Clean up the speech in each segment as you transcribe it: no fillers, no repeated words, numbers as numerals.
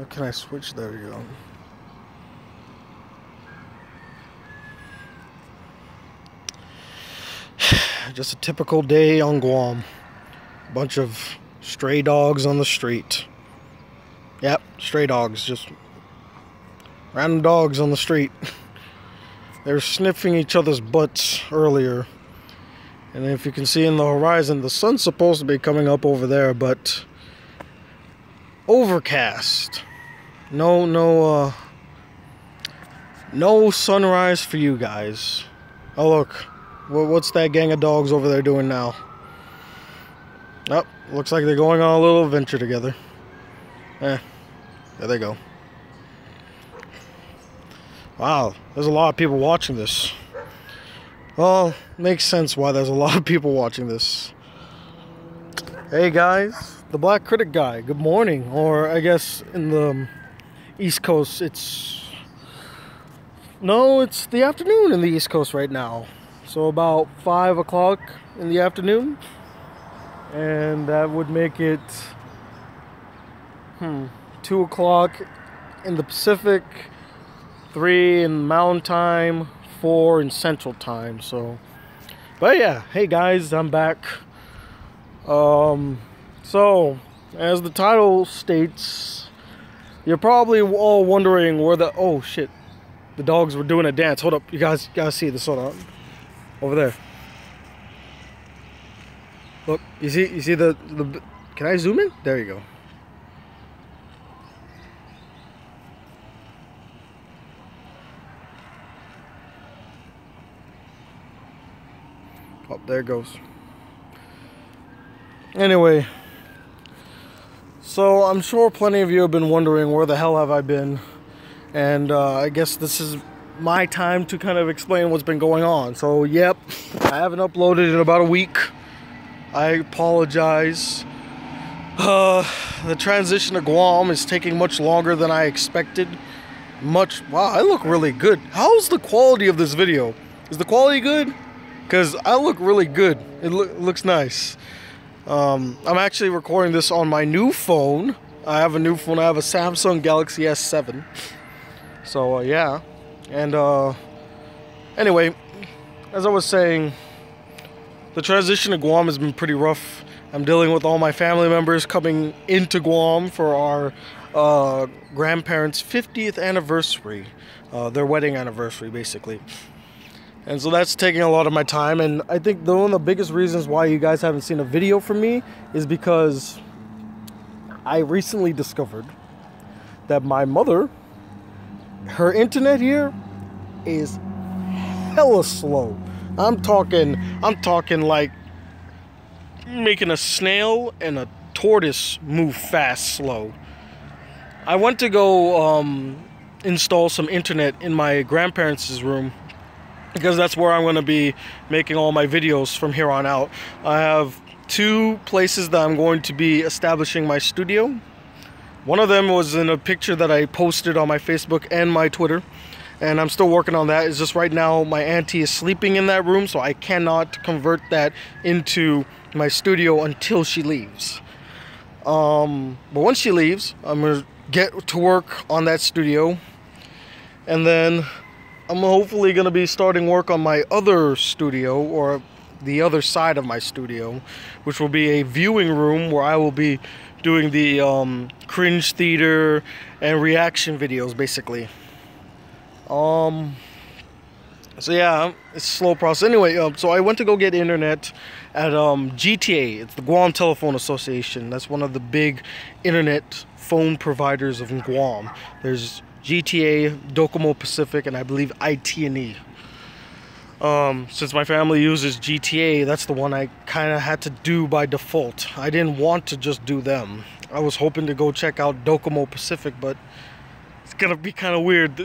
can I switch? There we go. Just a typical day on Guam. Bunch of stray dogs on the street. Yep, stray dogs. Just random dogs on the street. They were sniffing each other's butts earlier. And if you can see in the horizon, the sun's supposed to be coming up over there, but overcast. No sunrise for you guys. Oh look, what's that gang of dogs over there doing now? Oh, looks like they're going on a little adventure together. There they go. Wow, there's a lot of people watching this. Well, makes sense why there's a lot of people watching this. Hey guys, the Black Critic Guy, good morning. Or I guess in the East Coast it's the afternoon in the East Coast right now. So about 5 o'clock in the afternoon. And that would make it 2 o'clock in the Pacific, 3 in Mountain Time, 4 in Central Time. So, but yeah, hey guys, I'm back. So as the title states, you're probably all wondering where oh shit, the dogs were doing a dance. Hold up, you guys gotta see this. Hold on, over there. Look, you see the can I zoom in? There you go. Oh, there it goes. Anyway, so I'm sure plenty of you have been wondering where the hell have I been, and I guess this is my time to kind of explain what's been going on. So yep, I haven't uploaded in about a week. I apologize. The transition to Guam is taking much longer than I expected. Wow, I look really good. How's the quality of this video? Is the quality good? Because I look really good. It looks nice. I'm actually recording this on my new phone. I have a new phone. I have a Samsung Galaxy S7. So yeah. And anyway, as I was saying, the transition to Guam has been pretty rough. I'm dealing with all my family members coming into Guam for our grandparents' 50th anniversary. Their wedding anniversary, basically. And so that's taking a lot of my time. And I think one of the biggest reasons why you guys haven't seen a video from me is because I recently discovered that my mother, her internet here is hella slow. I'm talking like making a snail and a tortoise move fast slow. I went to go install some internet in my grandparents' room, because that's where I'm going to be making all my videos from here on out. I have 2 places that I'm going to be establishing my studio. One of them was in a picture that I posted on my Facebook and my Twitter, and I'm still working on that. It's just right now my auntie is sleeping in that room, so I cannot convert that into my studio until she leaves. But once she leaves, I'm going to get to work on that studio, and then I'm hopefully going to be starting work on my other studio, or the other side of my studio, which will be a viewing room where I will be doing the cringe theater and reaction videos, basically. So yeah, it's a slow process. Anyway, so I went to go get internet at GTA. It's the Guam Telephone Association. That's one of the big internet phone providers of Guam. There's GTA, Docomo Pacific, and I believe IT&E. Since my family uses GTA, that's the one I kind of had to do by default. I didn't want to just do them. I was hoping to go check out Docomo Pacific, but it's gonna be kind of weird.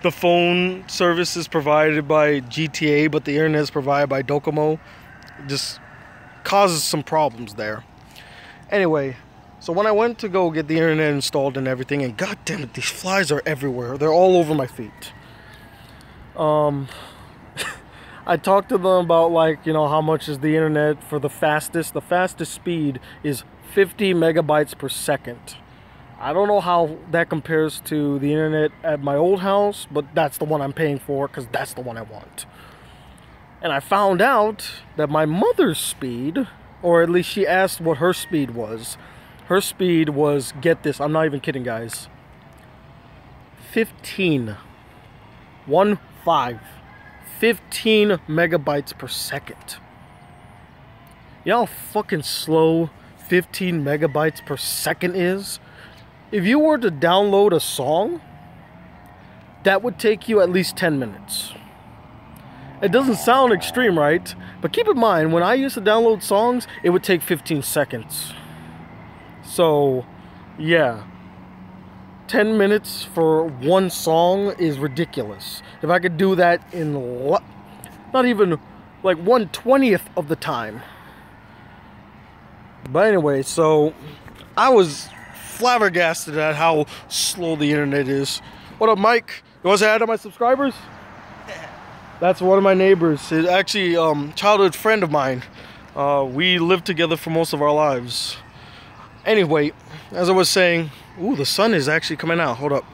The phone service is provided by GTA, but the internet is provided by Docomo. It just causes some problems there. Anyway, so when I went to go get the internet installed and everything, and god damn it, these flies are everywhere. They're all over my feet. I talked to them about, like, you know, how much is the internet for the fastest. The fastest speed is 50 megabytes per second. I don't know how that compares to the internet at my old house, but that's the one I'm paying for because that's the one I want. And I found out that my mother's speed, or at least she asked what her speed was. Her speed was, get this, I'm not even kidding, guys, 15 megabytes per second. You know how fucking slow 15 megabytes per second is? If you were to download a song, that would take you at least 10 minutes. It doesn't sound extreme, right? But keep in mind, when I used to download songs, it would take 15 seconds. So, yeah. 10 minutes for one song is ridiculous. If I could do that in not even like 1/20th of the time. But anyway, so I was flabbergasted at how slow the internet is. What up, Mike? You want to say hi to my subscribers? That's one of my neighbors. It's actually childhood friend of mine. We lived together for most of our lives. Anyway, as I was saying, ooh, the sun is actually coming out. Hold up.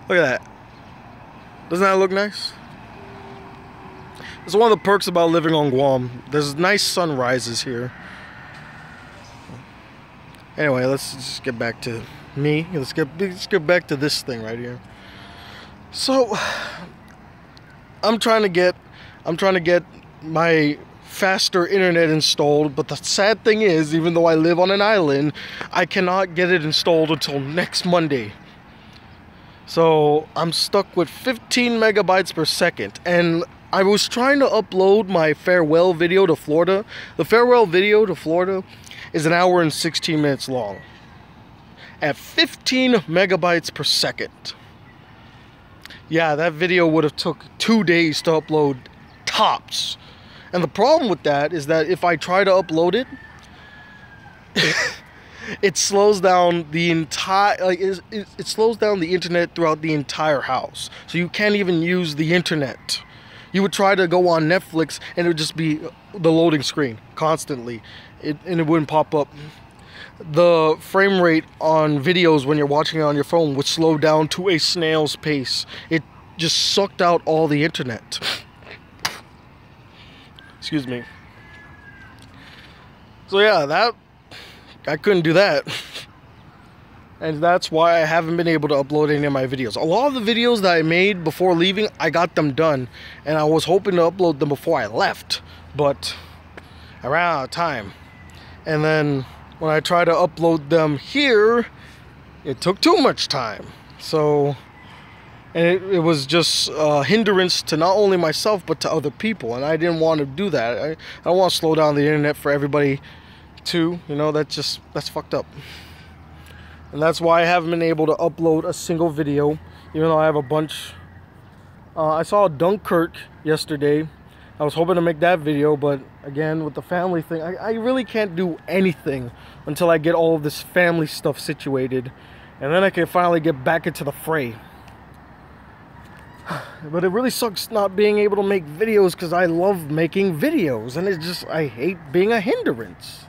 Look at that. Doesn't that look nice? It's one of the perks about living on Guam. There's nice sunrises here. Anyway, let's just get back to me. Let's get back to this thing right here. So, I'm trying to get my faster internet installed, but the sad thing is, even though I live on an island, I cannot get it installed until next Monday. So I'm stuck with 15 megabytes per second, and I was trying to upload my farewell video to Florida. The farewell video to Florida is 1 hour and 16 minutes long at 15 megabytes per second. Yeah, that video would have took 2 days to upload tops. And the problem with that is that if I try to upload it, it slows down the entire, it slows down the internet throughout the entire house. So you can't even use the internet. You would try to go on Netflix and it would just be the loading screen constantly. And it wouldn't pop up. The frame rate on videos when you're watching it on your phone would slow down to a snail's pace. It just sucked out all the internet. Excuse me. So yeah, I couldn't do that. And that's why I haven't been able to upload any of my videos. A lot of the videos that I made before leaving, I got them done. And I was hoping to upload them before I left. But I ran out of time. And then when I tried to upload them here, it took too much time. So, and it was just a hindrance to not only myself, but to other people. And I didn't want to do that. I don't want to slow down the internet for everybody too. You know, that's fucked up. And that's why I haven't been able to upload a single video, even though I have a bunch. I saw Dunkirk yesterday. I was hoping to make that video, but again, with the family thing, I really can't do anything until I get all of this family stuff situated. And then I can finally get back into the fray. But it really sucks not being able to make videos because I love making videos. And I hate being a hindrance.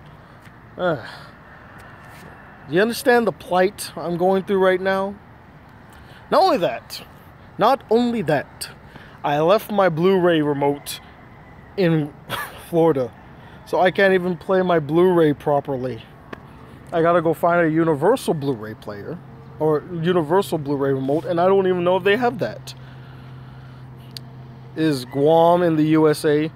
You understand the plight I'm going through right now? Not only that, I left my Blu-ray remote in Florida, so I can't even play my Blu-ray properly. I gotta go find a universal Blu-ray player or universal Blu-ray remote, and I don't even know if they have that. Is Guam in the USA?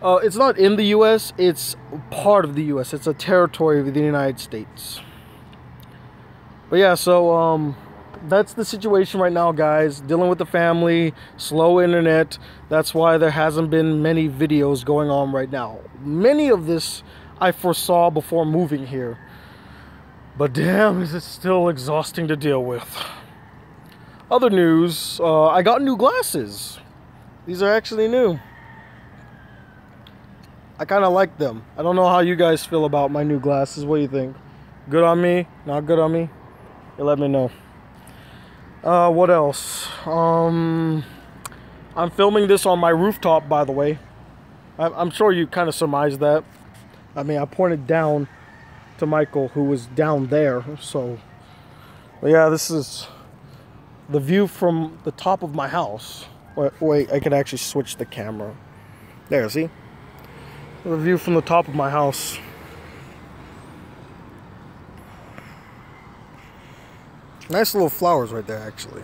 It's not in the US, it's part of the US. It's a territory of the United States. But yeah, so that's the situation right now, guys. Dealing with the family, slow internet. That's why there hasn't been many videos going on right now. Many of this I foresaw before moving here. But damn, is it still exhausting to deal with. Other news, I got new glasses. These are actually new. I kind of like them. I don't know how you guys feel about my new glasses. What do you think? Good on me? Not good on me? You let me know. What else? I'm filming this on my rooftop, by the way. I'm sure you kind of surmised that. I mean, I pointed down to Michael, who was down there, so But yeah, this is the view from the top of my house. Wait, I can actually switch the camera. There, see? The view from the top of my house. Nice little flowers right there, actually.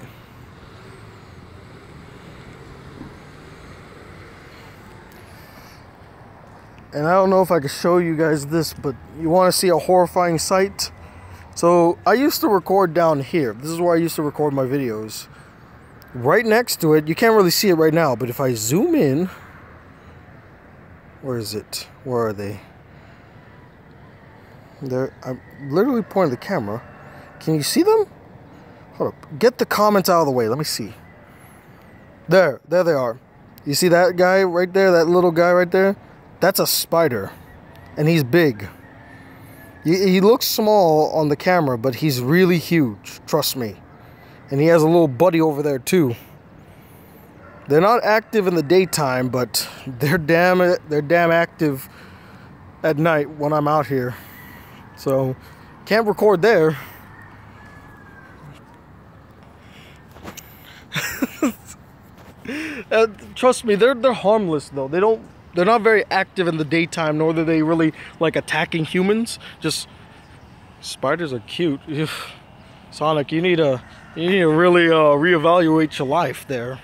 And I don't know if I can show you guys this, but you want to see a horrifying sight? So I used to record down here. This is where I used to record my videos. Right next to it, you can't really see it right now, but if I zoom in, where is it? Where are they? There. I'm literally pointing the camera. Can you see them? Hold up. Get the comments out of the way. Let me see. There they are. You see that guy right there? That little guy right there? That's a spider, and he's big. He looks small on the camera, but he's really huge, trust me. And he has a little buddy over there too. They're not active in the daytime, but they're damn active at night when I'm out here. So can't record there. Trust me, they're harmless though. They're not very active in the daytime, nor do they really like attacking humans. Just spiders are cute. Sonic, you need to really reevaluate your life there.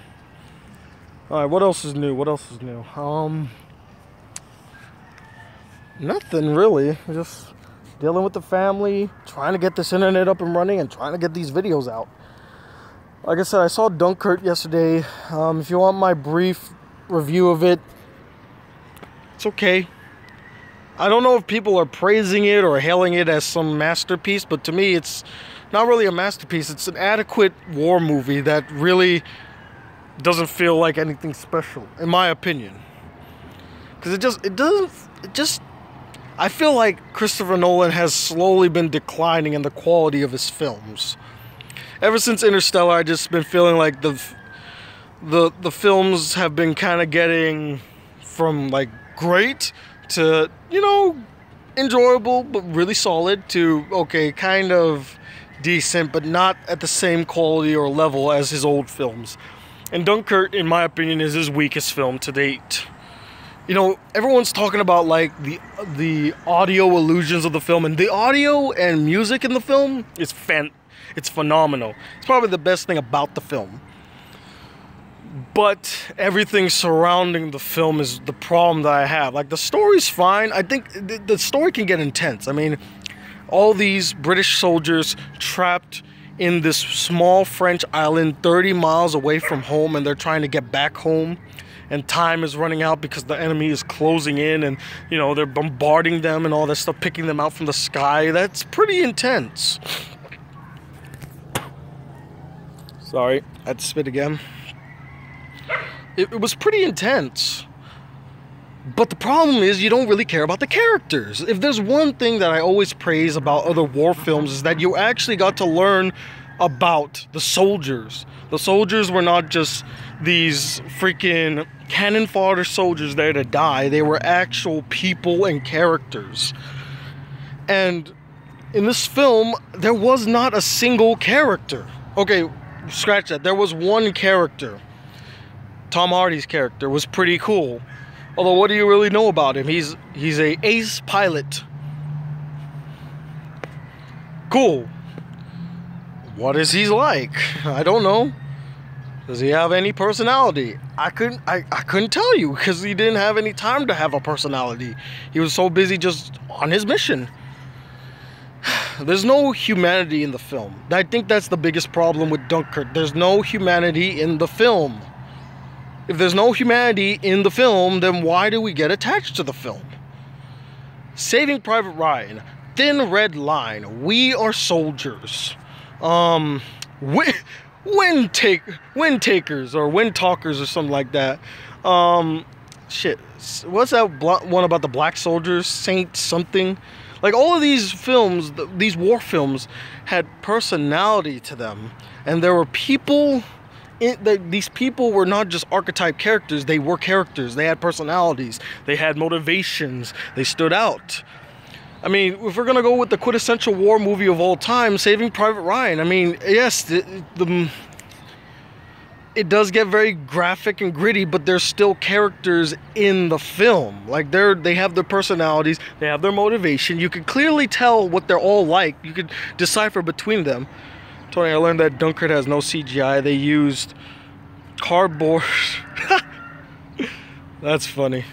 All right, what else is new? Nothing really. Just dealing with the family, trying to get this internet up and running, and trying to get these videos out. Like I said, I saw Dunkirk yesterday. If you want my brief review of it, it's okay. I don't know if people are praising it or hailing it as some masterpiece, but to me it's not really a masterpiece. It's an adequate war movie that really doesn't feel like anything special, in my opinion. Because I feel like Christopher Nolan has slowly been declining in the quality of his films. Ever since Interstellar, I've just been feeling like the films have been kind of getting from like great to, you know, enjoyable but really solid to, okay, kind of decent but not at the same quality or level as his old films. And Dunkirk, in my opinion, is his weakest film to date. You know, everyone's talking about like the audio illusions of the film, and the audio and music in the film is it's phenomenal. It's probably the best thing about the film. But everything surrounding the film is the problem that I have. Like, the story's fine. I think the story can get intense. I mean, all these British soldiers trapped in this small French island 30 miles away from home, and they're trying to get back home. And time is running out because the enemy is closing in, and, you know, they're bombarding them and all that stuff, picking them out from the sky. That's pretty intense. Sorry, I had to spit again. It was pretty intense. But the problem is you don't really care about the characters. If there's one thing that I always praise about other war films is that you actually got to learn about the soldiers. The soldiers were not just these freaking cannon fodder soldiers there to die. They were actual people and characters. And in this film, there was not a single character. Okay, scratch that. There was one character. Tom Hardy's character was pretty cool. Although, what do you really know about him? He's a ace pilot. Cool. What is he like? I don't know. Does he have any personality? I couldn't tell you because he didn't have any time to have a personality. He was so busy just on his mission. There's no humanity in the film. I think that's the biggest problem with Dunkirk. There's no humanity in the film. If there's no humanity in the film, then why do we get attached to the film? Saving Private Ryan, Thin Red Line, We Are Soldiers, Wind Takers or Wind Talkers or something like that. Shit, what's that one about the black soldiers? Saint something. Like, all of these films, these war films, had personality to them, and there were people. These people were not just archetype characters. They were characters. They had personalities. They had motivations. They stood out. I mean, if we're gonna go with the quintessential war movie of all time, Saving Private Ryan, I mean, yes, it does get very graphic and gritty, but there's still characters in the film. Like, they have their personalities, they have their motivation. You can clearly tell what they're all like. You could decipher between them. Tony, I learned that Dunkirk has no CGI. They used cardboard. That's funny.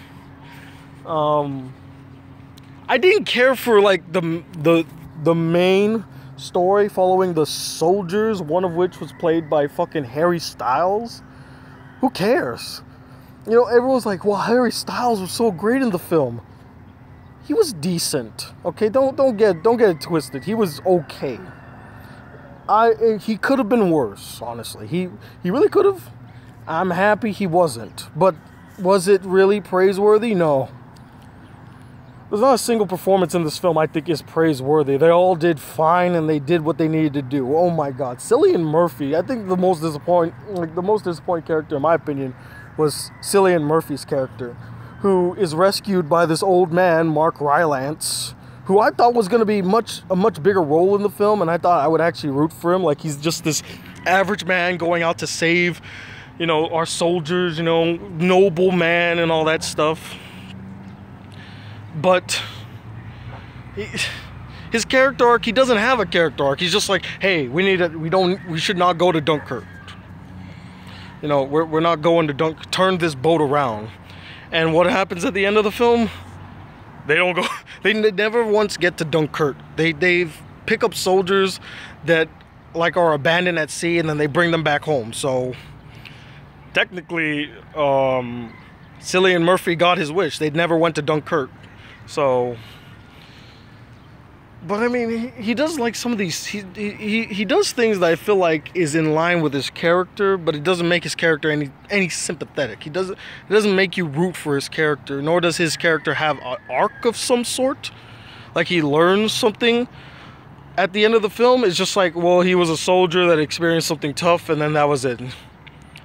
I didn't care for like the main story following the soldiers, one of which was played by fucking Harry Styles. Who cares? You know, everyone's like, well, Harry Styles was so great in the film. He was decent. Okay, don't get it twisted. He was okay. He could have been worse, honestly. He really could have. I'm happy he wasn't. But was it really praiseworthy? No. There's not a single performance in this film I think is praiseworthy. They all did fine and they did what they needed to do. Oh my God, Cillian Murphy. I think the most disappointing character in my opinion was Cillian Murphy's character, who is rescued by this old man, Mark Rylance, who I thought was going to be a much bigger role in the film, and I thought I would actually root for him. Like, he's just this average man going out to save, you know, our soldiers, you know, noble man and all that stuff. But his character arc, he doesn't have a character arc. He's just like, hey, we should not go to Dunkirk. You know, we're not going to turn this boat around. And what happens at the end of the film? They don't go. They never once get to Dunkirk. They pick up soldiers that like are abandoned at sea, and then they bring them back home. So technically, Cillian Murphy got his wish. They never went to Dunkirk. So, but I mean, he does like some of these. He does things that I feel like is in line with his character, but it doesn't make his character any sympathetic. It doesn't make you root for his character, nor does his character have an arc of some sort. Like, he learns something at the end of the film. It's just like, well, he was a soldier that experienced something tough, and then that was it.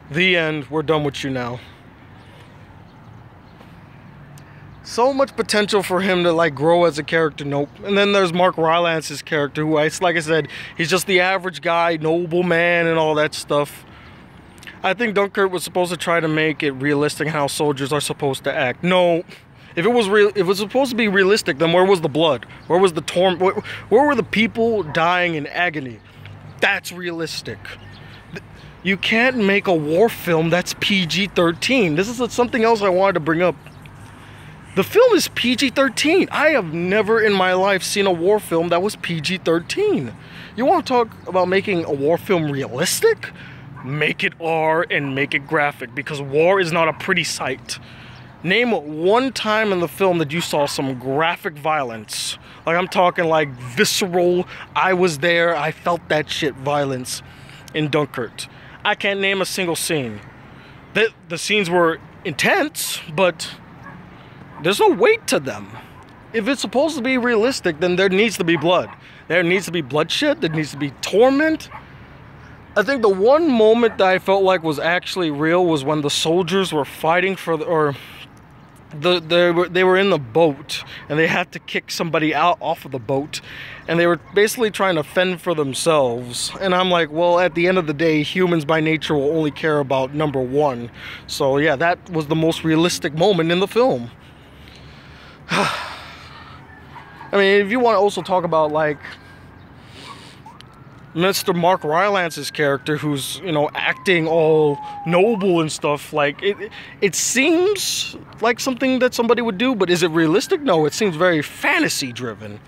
The end. We're done with you now. So much potential for him to like grow as a character. Nope. And then there's Mark Rylance's character, who like I said, he's just the average guy, noble man and all that stuff. I think Dunkirk was supposed to try to make it realistic how soldiers are supposed to act. No. If it was real, if it was supposed to be realistic, then where was the blood? Where was the torment? Where were the people dying in agony? That's realistic. You can't make a war film that's PG-13. This is something else I wanted to bring up. The film is PG-13. I have never in my life seen a war film that was PG-13. You want to talk about making a war film realistic? Make it R and make it graphic, because war is not a pretty sight. Name one time in the film that you saw some graphic violence. Like, I'm talking like visceral, I was there, I felt that shit violence in Dunkirk. I can't name a single scene. The scenes were intense, but there's no weight to them. If it's supposed to be realistic, then there needs to be blood. There needs to be bloodshed. There needs to be torment. I think the one moment that I felt like was actually real was when the soldiers were fighting for they were in the boat, and they had to kick somebody out off of the boat, and they were basically trying to fend for themselves. And I'm like, well, at the end of the day, humans by nature will only care about number one. So yeah, that was the most realistic moment in the film. I mean, if you want to also talk about like Mr. Mark Rylance's character, who's, you know, acting all noble and stuff, like it seems like something that somebody would do, but is it realistic? No, it seems very fantasy driven.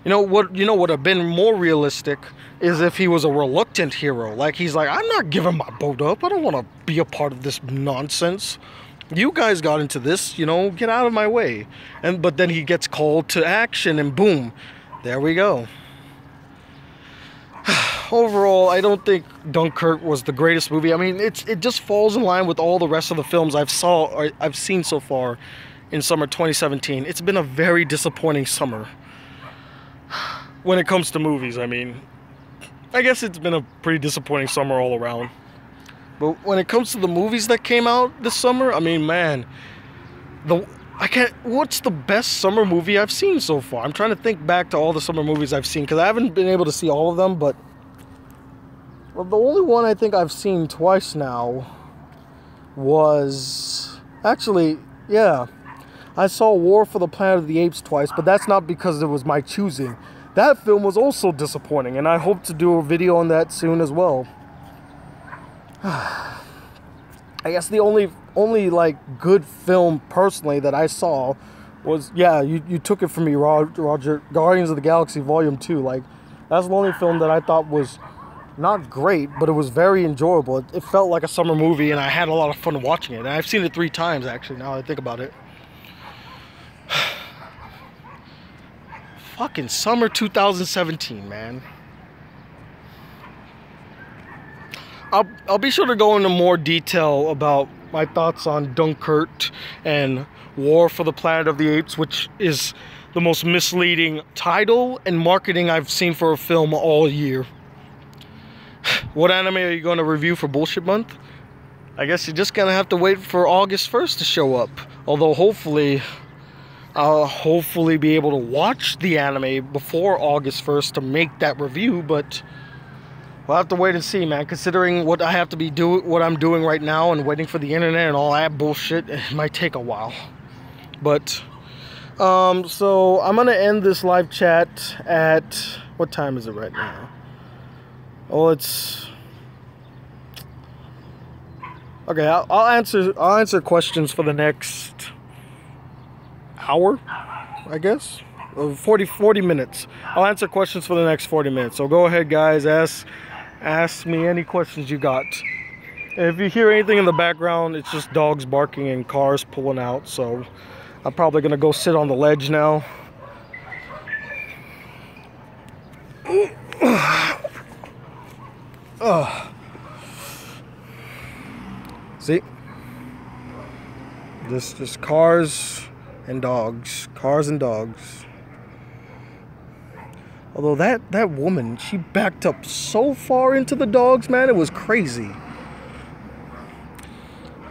You know what would have been more realistic is if he was a reluctant hero. Like, he's like, I'm not giving my boat up. I don't want to be a part of this nonsense. You guys got into this, you know, get out of my way. But then he gets called to action, and boom, there we go. Overall, I don't think Dunkirk was the greatest movie. I mean, it just falls in line with all the rest of the films I've seen so far in summer 2017. It's been a very disappointing summer when it comes to movies. I mean, I guess it's been a pretty disappointing summer all around. But when it comes to the movies that came out this summer, I mean, man, I can't. What's the best summer movie I've seen so far? I'm trying to think back to all the summer movies I've seen because I haven't been able to see all of them. But well, the only one I think I've seen twice now was actually, yeah, I saw War for the Planet of the Apes twice, but that's not because it was my choosing. That film was also disappointing, and I hope to do a video on that soon as well. I guess the only like good film personally that I saw was, yeah, you took it from me, Roger, Guardians of the Galaxy Volume 2. Like, that's the only film that I thought was not great, but it was very enjoyable. It felt like a summer movie, and I had a lot of fun watching it. And I've seen it 3 times, actually, now that I think about it. Fucking summer 2017, man. I'll be sure to go into more detail about my thoughts on Dunkirk and War for the Planet of the Apes, which is the most misleading title and marketing I've seen for a film all year. What anime are you going to review for Bullshit Month? I guess you're just going to have to wait for August 1st to show up. Although hopefully, I'll hopefully be able to watch the anime before August 1st to make that review, but we'll have to wait and see, man. Considering what I have to be what I'm doing right now and waiting for the internet and all that bullshit, it might take a while. But so I'm gonna end this live chat at, what time is it right now? Oh, it's okay. I'll answer questions for the next hour, I guess. 40 minutes. I'll answer questions for the next 40 minutes. So go ahead, guys. Ask me any questions you got. If you hear anything in the background, it's just dogs barking and cars pulling out. So I'm probably gonna go sit on the ledge now. See? Just cars and dogs. Cars and dogs. Although that woman, she backed up so far into the dogs, man. It was crazy.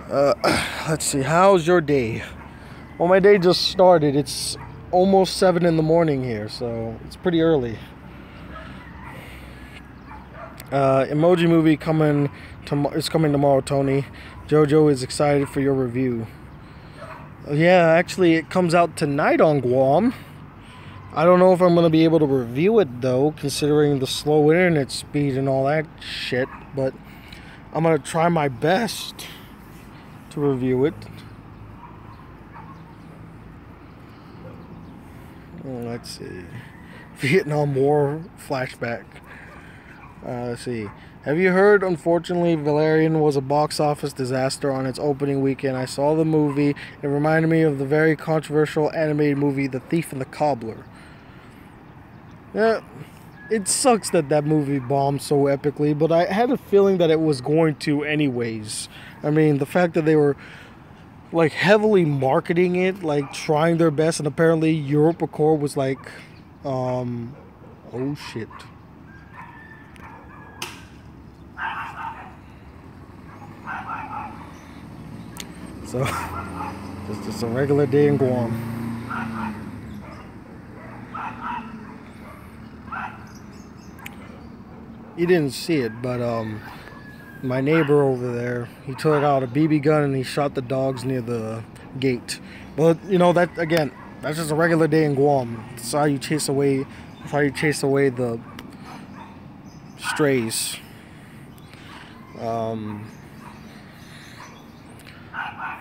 Let's see. How's your day? Well, my day just started. It's almost 7 in the morning here, so it's pretty early. Emoji Movie is coming tomorrow, Tony. Jojo is excited for your review. Yeah, actually, it comes out tonight on Guam. I don't know if I'm going to be able to review it, though, considering the slow internet speed and all that shit. But I'm going to try my best to review it. Let's see. Vietnam War flashback. Let's see. Have you heard? Unfortunately, Valerian was a box office disaster on its opening weekend. I saw the movie. It reminded me of the very controversial animated movie, The Thief and the Cobbler. Yeah, it sucks that that movie bombed so epically, but I had a feeling that it was going to anyways. I mean, the fact that they were like heavily marketing it, like trying their best, and apparently Europe Accord was like, oh shit. So, just a regular day in Guam. You didn't see it, but my neighbor over there, he took out a BB gun and he shot the dogs near the gate. But you know, that again, that's just a regular day in Guam. That's how you chase away the strays.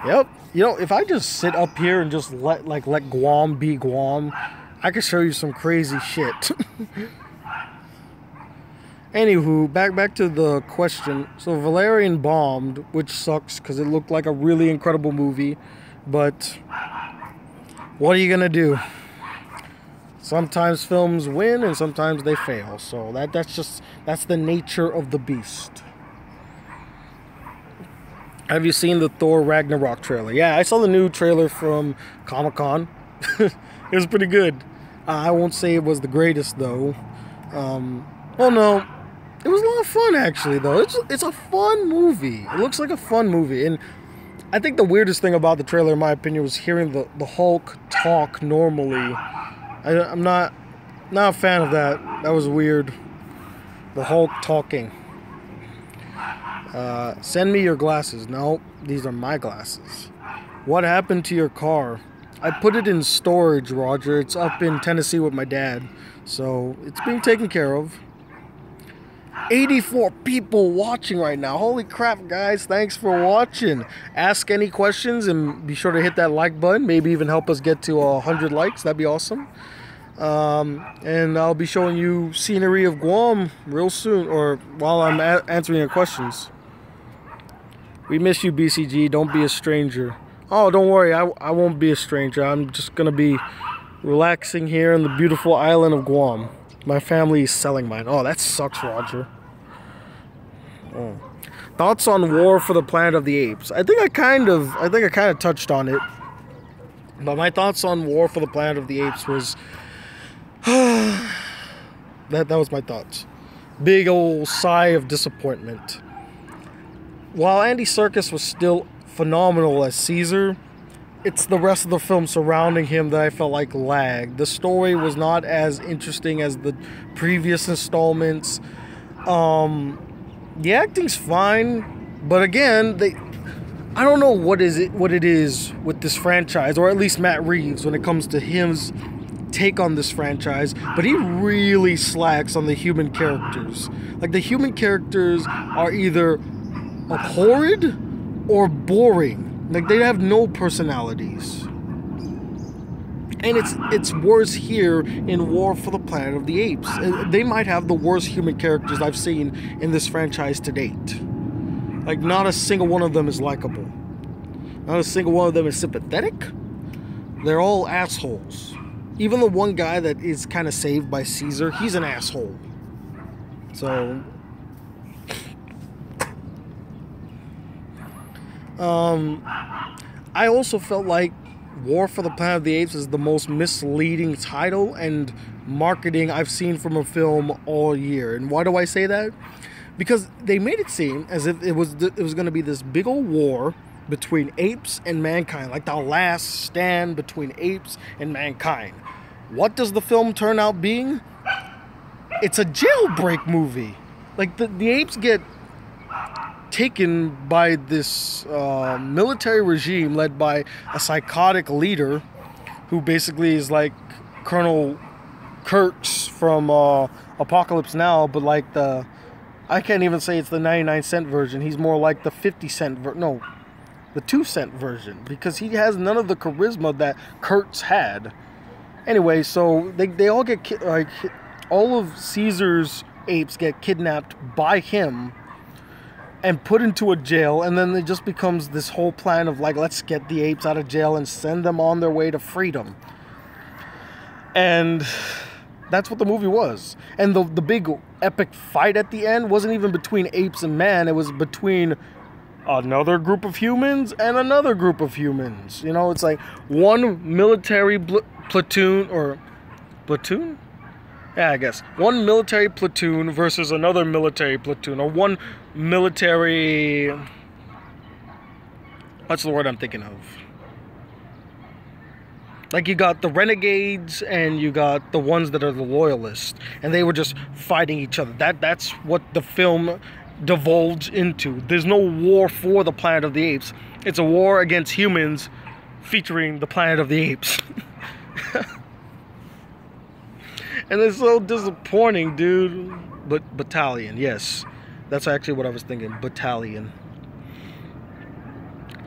Yep. You know, if I just sit up here and just let Guam be Guam, I could show you some crazy shit. Anywho, back to the question. So Valerian bombed, which sucks because it looked like a really incredible movie, but what are you gonna do? Sometimes films win and sometimes they fail. So that's the nature of the beast. Have you seen the Thor Ragnarok trailer? Yeah, I saw the new trailer from Comic-Con. It was pretty good. I won't say it was the greatest, though. Well, no. It was a lot of fun, actually, though. It's a fun movie. It looks like a fun movie. And I think the weirdest thing about the trailer, in my opinion, was hearing the Hulk talk normally. I'm not a fan of that. That was weird. The Hulk talking. Send me your glasses. No, these are my glasses. What happened to your car? I put it in storage, Roger. It's up in Tennessee with my dad. So it's being taken care of. 84 people watching right now. Holy crap, guys. Thanks for watching. Ask any questions and be sure to hit that like button. Maybe even help us get to 100 likes. That'd be awesome. And I'll be showing you scenery of Guam real soon, or while I'm answering your questions. We miss you, BCG. Don't be a stranger. Oh, don't worry. I won't be a stranger. I'm just going to be relaxing here in the beautiful island of Guam. My family is selling mine. Oh, that sucks, Roger. Oh. Thoughts on War for the Planet of the Apes? I think I kind of touched on it. But my thoughts on War for the Planet of the Apes was that was my thoughts. Big old sigh of disappointment. While Andy Serkis was still phenomenal as Caesar, it's the rest of the film surrounding him that I felt like lagged. The story was not as interesting as the previous installments. The acting's fine, but again, I don't know what it is with this franchise, or at least Matt Reeves when it comes to his take on this franchise, but he really slacks on the human characters. Like, the human characters are either abhorred or boring. Like, they have no personalities. And it's worse here in War for the Planet of the Apes. They might have the worst human characters I've seen in this franchise to date. Like, not a single one of them is likable. Not a single one of them is sympathetic. They're all assholes. Even the one guy that is kind of saved by Caesar, he's an asshole. So I also felt like War for the Planet of the Apes is the most misleading title and marketing I've seen from a film all year. And why do I say that? Because they made it seem as if it was going to be this big old war between apes and mankind, like the last stand between apes and mankind. What does the film turn out being? It's a jailbreak movie. Like, the apes get taken by this military regime led by a psychotic leader who basically is like Colonel Kurtz from Apocalypse Now, but like I can't even say it's the 99-cent version. He's more like the 50-cent the 2-cent version, because he has none of the charisma that Kurtz had. Anyway, so they all get all of Caesar's apes get kidnapped by him and put into a jail, and then it just becomes this whole plan of like, let's get the apes out of jail and send them on their way to freedom. And that's what the movie was. And the big epic fight at the end wasn't even between apes and man. It was between another group of humans and another group of humans. You know, it's like one military platoon, or platoon? Yeah, I guess. One military platoon versus another military platoon, or one military... What's the word I'm thinking of? Like, you got the renegades and you got the ones that are the loyalists, and they were just fighting each other. That's what the film divulged into. There's no war for the Planet of the Apes. It's a war against humans featuring the Planet of the Apes. And it's so disappointing, dude. But Battalion, yes. That's actually what I was thinking. Battalion.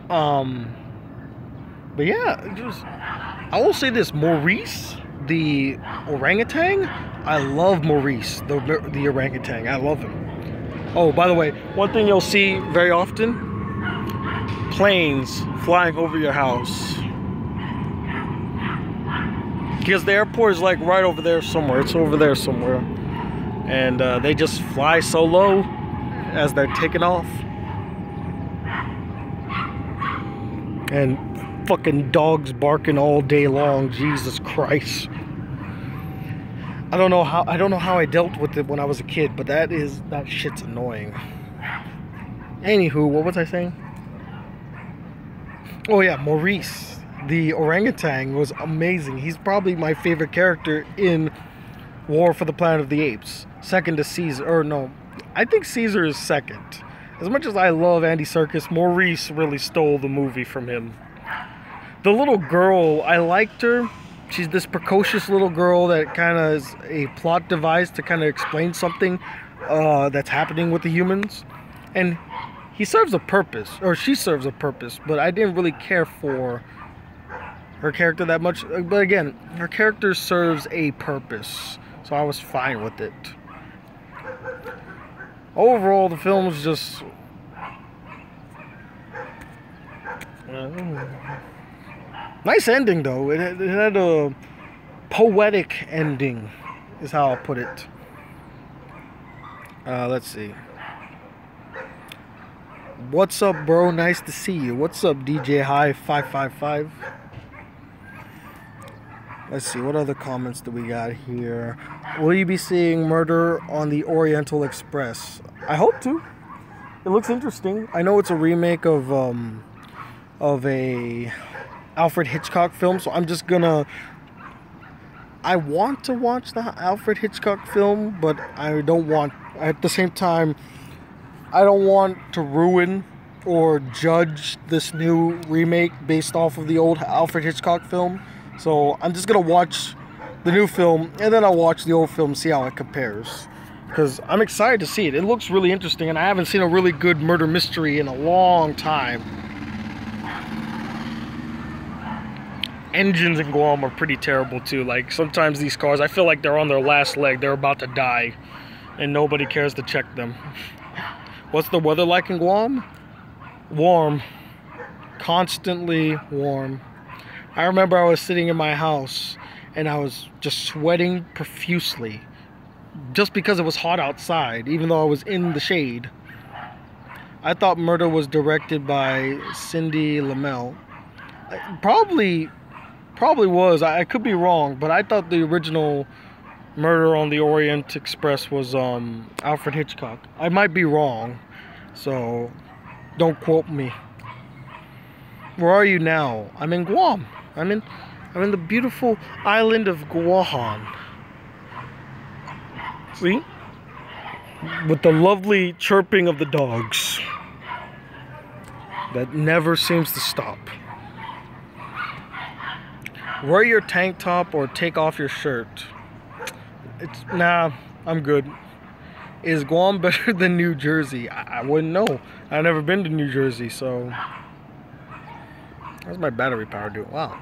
But yeah, I will say this. Maurice, the orangutan, I love Maurice, the orangutan. I love him. Oh, by the way, one thing you'll see very often, planes flying over your house. Because the airport is like right over there somewhere. It's over there somewhere. And they just fly so low as they're taking off. And fucking dogs barking all day long. Jesus Christ. I don't know how I dealt with it when I was a kid, but that shit's annoying. Anywho, what was I saying? Oh yeah, Maurice, the orangutan, was amazing. He's probably my favorite character in War for the Planet of the Apes. Second to Caesar, or no, I think Caesar is second. As much as I love Andy Serkis, Maurice really stole the movie from him. The little girl, I liked her. She's this precocious little girl that kind of is a plot device to kind of explain something that's happening with the humans. And he serves a purpose, or she serves a purpose, but I didn't really care for her character that much. But again, her character serves a purpose, so I was fine with it. Overall, the film was just... nice ending, though. It had a poetic ending, is how I'll put it. Let's see. What's up, bro? Nice to see you. What's up, DJ High 555? Let's see, what other comments do we got here? Will you be seeing Murder on the Oriental Express? I hope to. It looks interesting. I know it's a remake of a Alfred Hitchcock film, so I'm just gonna... I want to watch the Alfred Hitchcock film, but I don't want... At the same time, I don't want to ruin or judge this new remake based off of the old Alfred Hitchcock film. So I'm just going to watch the new film, and then I'll watch the old film, see how it compares. Because I'm excited to see it. It looks really interesting, and I haven't seen a really good murder mystery in a long time. Engines in Guam are pretty terrible too. Like, sometimes these cars, I feel like they're on their last leg. They're about to die, and nobody cares to check them. What's the weather like in Guam? Warm. Constantly warm. I remember I was sitting in my house and I was just sweating profusely just because it was hot outside, even though I was in the shade. I thought Murder was directed by Cindy Lamel. Probably was. I could be wrong, but I thought the original Murder on the Orient Express was Alfred Hitchcock. I might be wrong, so don't quote me. Where are you now? I'm in Guam. I'm in the beautiful island of Guam. See? With the lovely chirping of the dogs that never seems to stop. Wear your tank top or take off your shirt. Nah, I'm good. Is Guam better than New Jersey? I wouldn't know. I've never been to New Jersey, so... How's my battery power doing? Wow,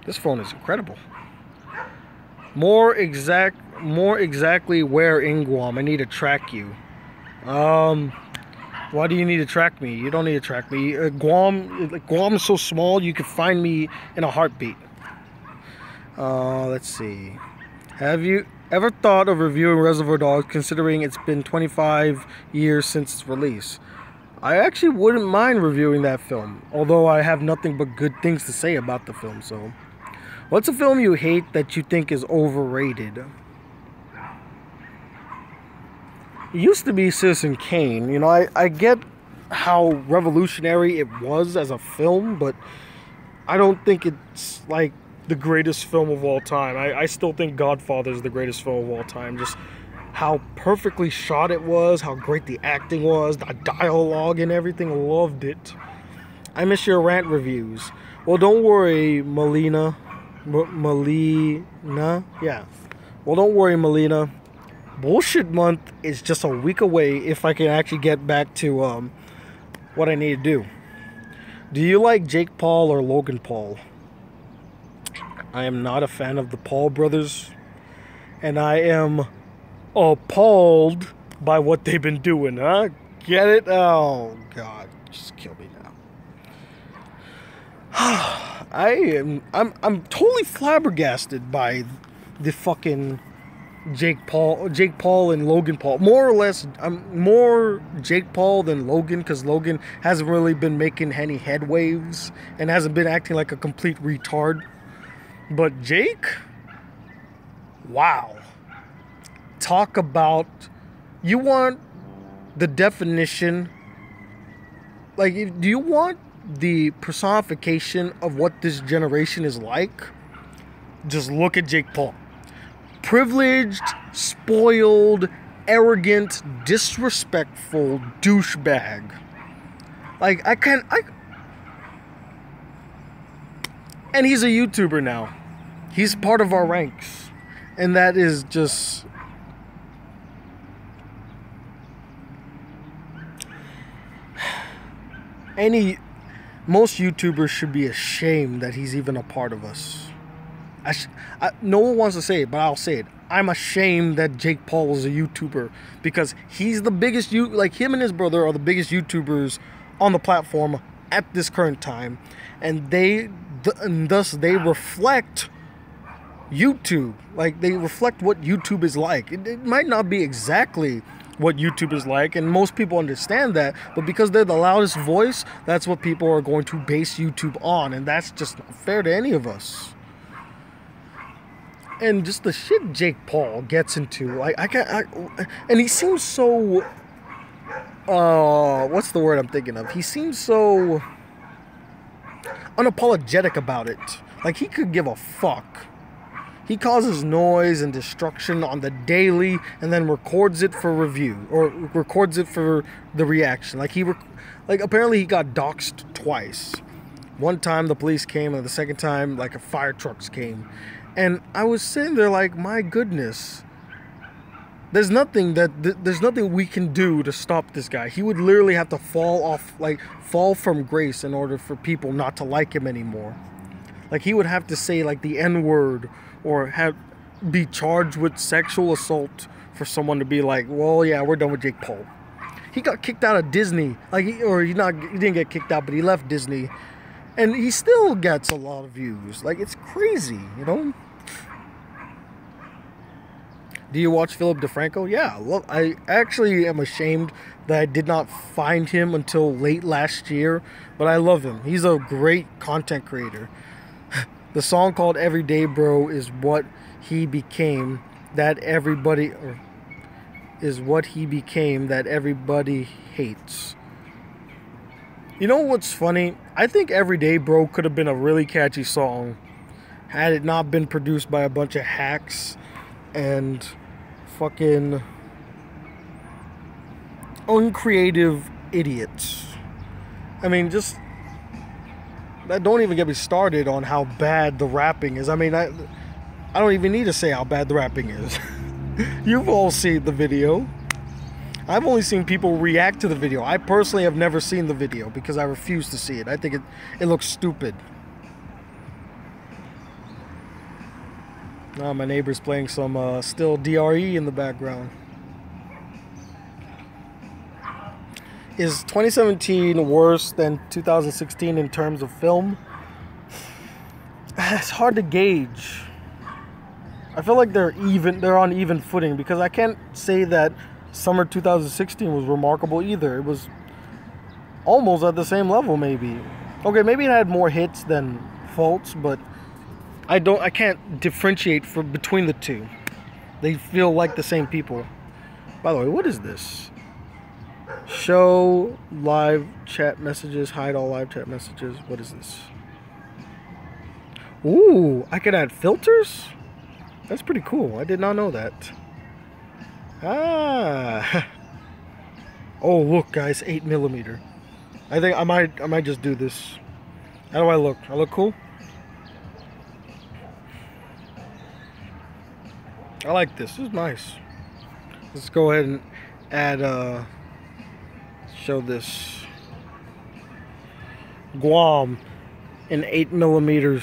this phone is incredible. More exactly where in Guam? I need to track you. Why do you need to track me? You don't need to track me. Guam is so small, you could find me in a heartbeat. Let's see. Have you ever thought of reviewing Reservoir Dogs, considering it's been 25 years since its release? I actually wouldn't mind reviewing that film, although I have nothing but good things to say about the film. So, what's a film you hate that you think is overrated? It used to be Citizen Kane. You know, I get how revolutionary it was as a film, but I don't think it's like the greatest film of all time. I still think Godfather is the greatest film of all time. Just how perfectly shot it was, how great the acting was, the dialogue and everything. Loved it. I miss your rant reviews. Well, don't worry, Melina. Yeah. Well, don't worry, Melina. Bullshit month is just a week away if I can actually get back to what I need to do. Do you like Jake Paul or Logan Paul? I am not a fan of the Paul brothers, and I am appalled by what they've been doing, huh? Get it? Oh God, just kill me now. I'm totally flabbergasted by the fucking Jake Paul and Logan Paul. More or less, I'm more Jake Paul than Logan, because Logan hasn't really been making any head waves and hasn't been acting like a complete retard. But Jake, wow. Talk about, you want the definition, like, do you want the personification of what this generation is like, just look at Jake Paul. Privileged, spoiled, arrogant, disrespectful douchebag. Like, and he's a YouTuber now. He's part of our ranks. And that is just... most YouTubers should be ashamed that he's even a part of us. No one wants to say it, but I'll say it. I'm ashamed that Jake Paul is a YouTuber, because he's the biggest, like, him and his brother are the biggest YouTubers on the platform at this current time, and thus they reflect YouTube. Like, they reflect what YouTube is like. It might not be exactly what YouTube is like, and most people understand that, but because they're the loudest voice, that's what people are going to base YouTube on, and that's just not fair to any of us. And just the shit Jake Paul gets into, like, and he seems so, what's the word I'm thinking of? He seems so unapologetic about it. Like, he could give a fuck. He causes noise and destruction on the daily, and then records it for review, or records it for the reaction. Like, apparently he got doxxed twice. One time the police came, and the second time, like, a fire trucks came. And I was sitting there like, my goodness, there's nothing we can do to stop this guy. He would literally have to fall from grace in order for people not to like him anymore. Like, he would have to say, like, the N-word, or be charged with sexual assault for someone to be like, well, yeah, we're done with Jake Paul. He got kicked out of Disney. Like, he didn't get kicked out, but he left Disney. And he still gets a lot of views. Like, it's crazy, you know? Do you watch Philip DeFranco? Yeah, I actually am ashamed that I did not find him until late last year, but I love him. He's a great content creator. The song called Everyday Bro is what he became that everybody hates. You know what's funny? I think Everyday Bro could have been a really catchy song had it not been produced by a bunch of hacks and fucking uncreative idiots. I mean, just... don't even get me started on how bad the rapping is. I mean, I don't even need to say how bad the rapping is. You've all seen the video. I've only seen people react to the video. I personally have never seen the video because I refuse to see it. I think it looks stupid. Oh, my neighbor's playing some still DRE in the background. Is 2017 worse than 2016 in terms of film? It's hard to gauge. I feel like they're on even footing, because I can't say that summer 2016 was remarkable either. It was almost at the same level, maybe. Okay, maybe it had more hits than faults, but I can't differentiate between the two. They feel like the same people. By the way, what is this? Show live chat messages, hide all live chat messages. What is this? Ooh, I can add filters? That's pretty cool. I did not know that. Ah. Oh, look, guys, 8mm. I think I might just do this. How do I look? I look cool? I like this. This is nice. Let's go ahead and add show this Guam in 8mm.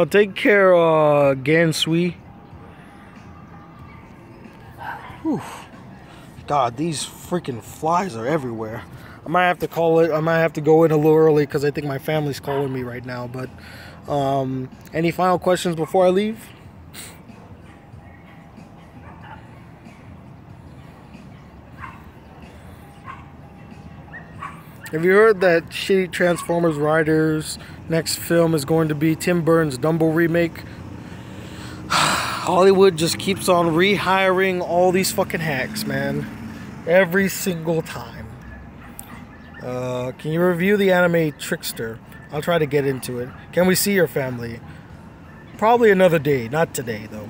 Take care, Gansui. Whew. God, these freaking flies are everywhere. I might have to go in a little early because I think my family's calling me right now. But any final questions before I leave? Have you heard that shitty Transformers writers' next film is going to be Tim Burton's Dumbo remake? Hollywood just keeps on rehiring all these fucking hacks, man. Every single time. Can you review the anime Trickster? I'll try to get into it. Can we see your family? Probably another day, not today though.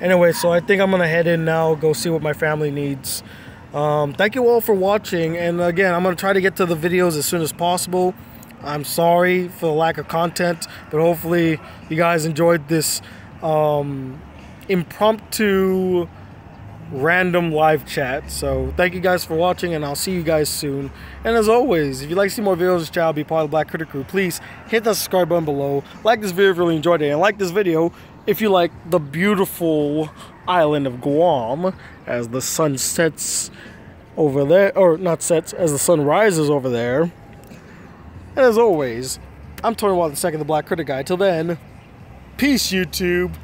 Anyway, so I think I'm gonna head in now, go see what my family needs. Thank you all for watching, and again, I'm gonna try to get to the videos as soon as possible. I'm sorry for the lack of content, but hopefully you guys enjoyed this impromptu random live chat. So thank you guys for watching, and I'll see you guys soon. And as always, if you'd like to see more videos of this channel, be part of the Black Critic Crew, please hit that subscribe button below. Like this video if you really enjoyed it, and like this video if you like the beautiful island of Guam as the sun sets over there, or not sets, as the sun rises over there. And as always, I'm Tony Watt II, the Black Critic Guy. Till then, peace, YouTube.